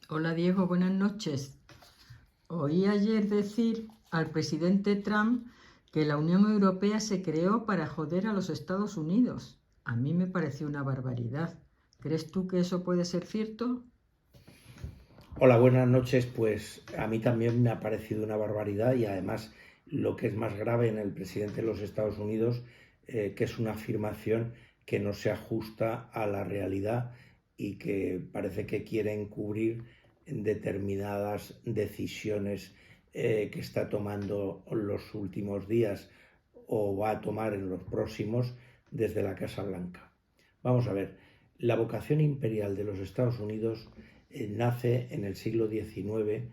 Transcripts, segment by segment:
Hola Diego, buenas noches. Oí ayer decir al presidente Trump que la Unión Europea se creó para joder a los Estados Unidos. A mí me pareció una barbaridad. ¿Crees tú que eso puede ser cierto? Hola, buenas noches. Pues a mí también me ha parecido una barbaridad y además lo que es más grave en el presidente de los Estados Unidos, que es una afirmación que no se ajusta a la realidad y que parece que quiere encubrir determinadas decisiones que está tomando en los últimos días o va a tomar en los próximos desde la Casa Blanca. Vamos a ver, la vocación imperial de los Estados Unidos nace en el siglo XIX,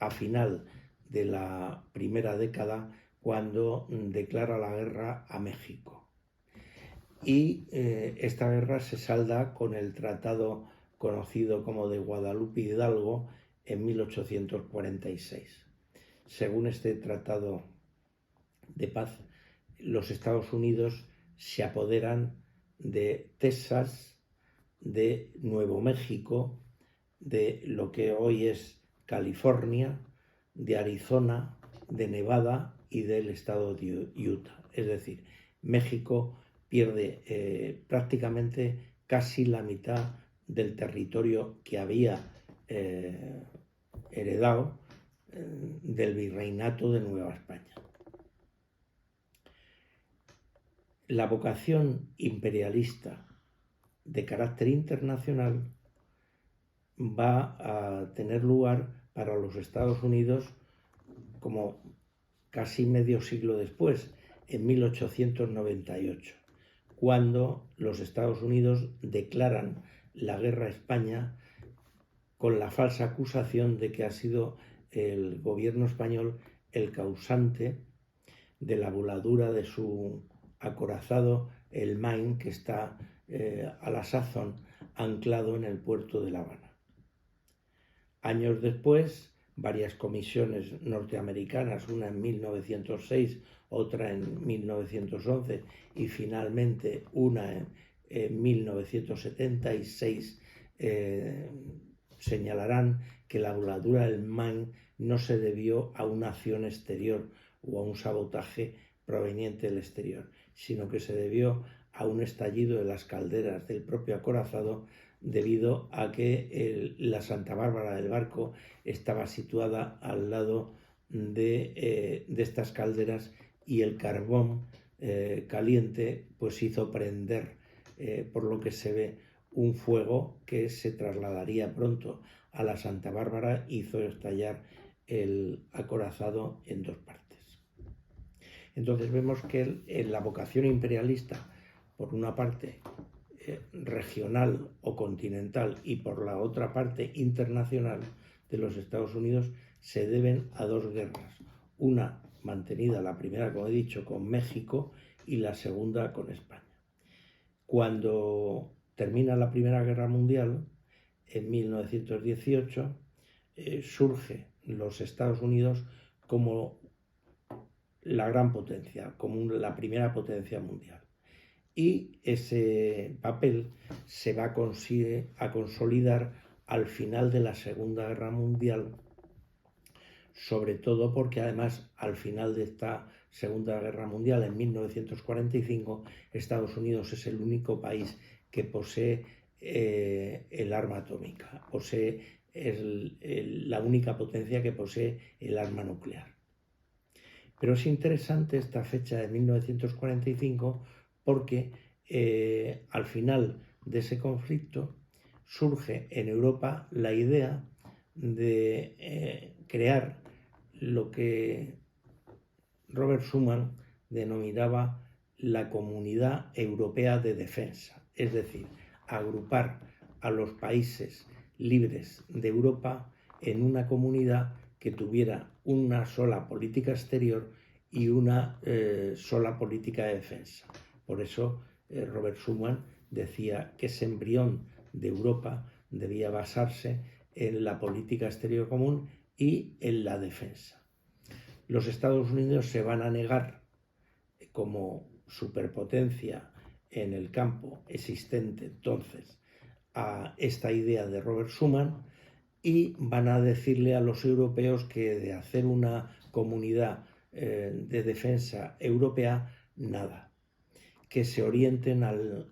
a final de la primera década, cuando declara la guerra a México. Y esta guerra se salda con el tratado conocido como de Guadalupe Hidalgo en 1846. Según este tratado de paz, los Estados Unidos se apoderan de Texas, de Nuevo México, de lo que hoy es California, de Arizona, de Nevada y del estado de Utah. Es decir, México pierde prácticamente casi la mitad del territorio que había heredado del virreinato de Nueva España. La vocación imperialista de carácter internacional va a tener lugar para los Estados Unidos como casi medio siglo después, en 1898, cuando los Estados Unidos declaran la guerra a España con la falsa acusación de que ha sido el gobierno español el causante de la voladura de su acorazado, el Maine, que está a la sazón anclado en el puerto de La Habana. Años después, varias comisiones norteamericanas, una en 1906, otra en 1911 y finalmente una en 1976, señalarán que la voladura del Maine no se debió a una acción exterior o a un sabotaje proveniente del exterior, sino que se debió a un estallido de las calderas del propio acorazado debido a que la Santa Bárbara del barco estaba situada al lado de estas calderas y el carbón caliente pues hizo prender, por lo que se ve, un fuego que se trasladaría pronto a la Santa Bárbara e hizo estallar el acorazado en dos partes. Entonces vemos que la vocación imperialista, por una parte regional o continental y por la otra parte internacional de los Estados Unidos, se deben a dos guerras. Una mantenida, la primera, como he dicho, con México y la segunda con España. Cuando termina la Primera Guerra Mundial, en 1918, surge los Estados Unidos como la gran potencia, como la primera potencia mundial. Y ese papel se va a consolidar al final de la Segunda Guerra Mundial, sobre todo porque además al final de esta Segunda Guerra Mundial, en 1945, Estados Unidos es el único país que posee el arma atómica, es la única potencia que posee el arma nuclear. Pero es interesante esta fecha de 1945 porque al final de ese conflicto surge en Europa la idea de crear lo que Robert Schuman denominaba la Comunidad Europea de Defensa, es decir, agrupar a los países libres de Europa en una comunidad que tuviera una sola política exterior y una sola política de defensa. Por eso Robert Schuman decía que ese embrión de Europa debía basarse en la política exterior común y en la defensa. Los Estados Unidos se van a negar como superpotencia en el campo existente entonces a esta idea de Robert Schuman y van a decirle a los europeos que de hacer una comunidad de defensa europea, nada, que se orienten al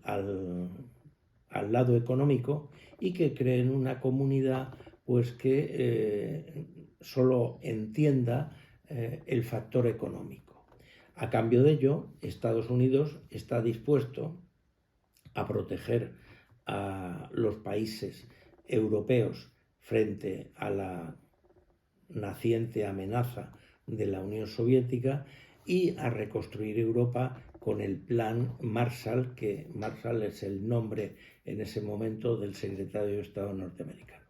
lado económico y que creen una comunidad pues que solo entienda el factor económico. A cambio de ello, Estados Unidos está dispuesto a proteger a los países europeos frente a la naciente amenaza de la Unión Soviética y a reconstruir Europa con el plan Marshall, que Marshall es el nombre en ese momento del secretario de Estado norteamericano.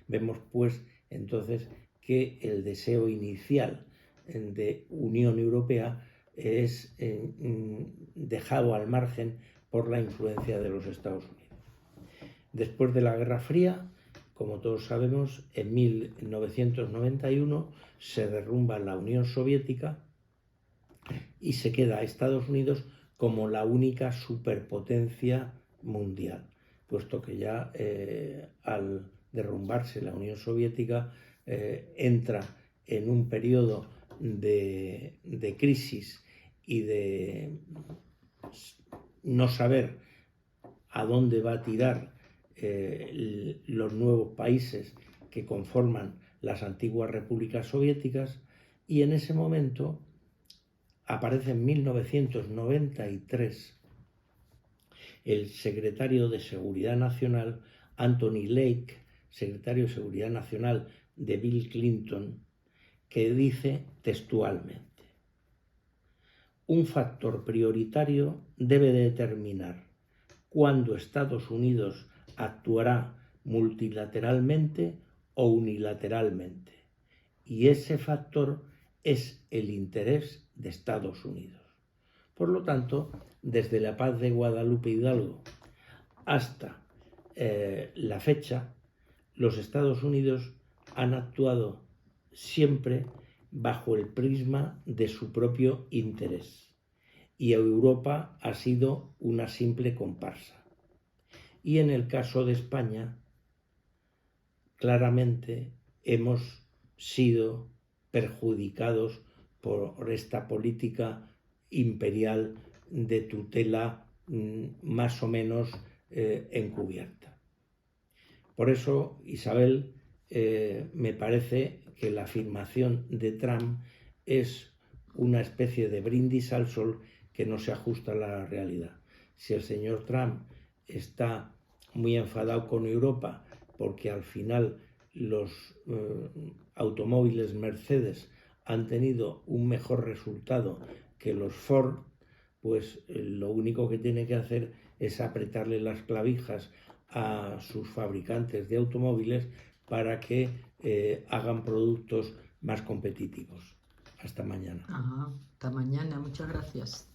Vemos pues entonces que el deseo inicial de Unión Europea es dejado al margen por la influencia de los Estados Unidos. Después de la Guerra Fría, como todos sabemos, en 1991 se derrumba la Unión Soviética y se queda Estados Unidos como la única superpotencia mundial, puesto que ya al derrumbarse la Unión Soviética entra en un periodo de crisis y de no saber a dónde va a tirar los nuevos países que conforman las antiguas repúblicas soviéticas, y en ese momento aparece en 1993 el secretario de Seguridad Nacional, Anthony Lake, secretario de Seguridad Nacional de Bill Clinton, que dice textualmente: un factor prioritario debe determinar cuándo Estados Unidos actuará multilateralmente o unilateralmente, y ese factor es el interés de Estados Unidos. Por lo tanto, desde la paz de Guadalupe Hidalgo hasta la fecha, los Estados Unidos han actuado siempre bajo el prisma de su propio interés, y Europa ha sido una simple comparsa. Y en el caso de España, claramente hemos sido perjudicados por esta política imperial de tutela más o menos encubierta. Por eso, Isabel, me parece que la afirmación de Trump es una especie de brindis al sol que no se ajusta a la realidad. Si el señor Trump está muy enfadado con Europa porque al final los automóviles Mercedes han tenido un mejor resultado que los Ford, pues lo único que tiene que hacer es apretarle las clavijas a sus fabricantes de automóviles para que hagan productos más competitivos. Hasta mañana. Hasta mañana, muchas gracias.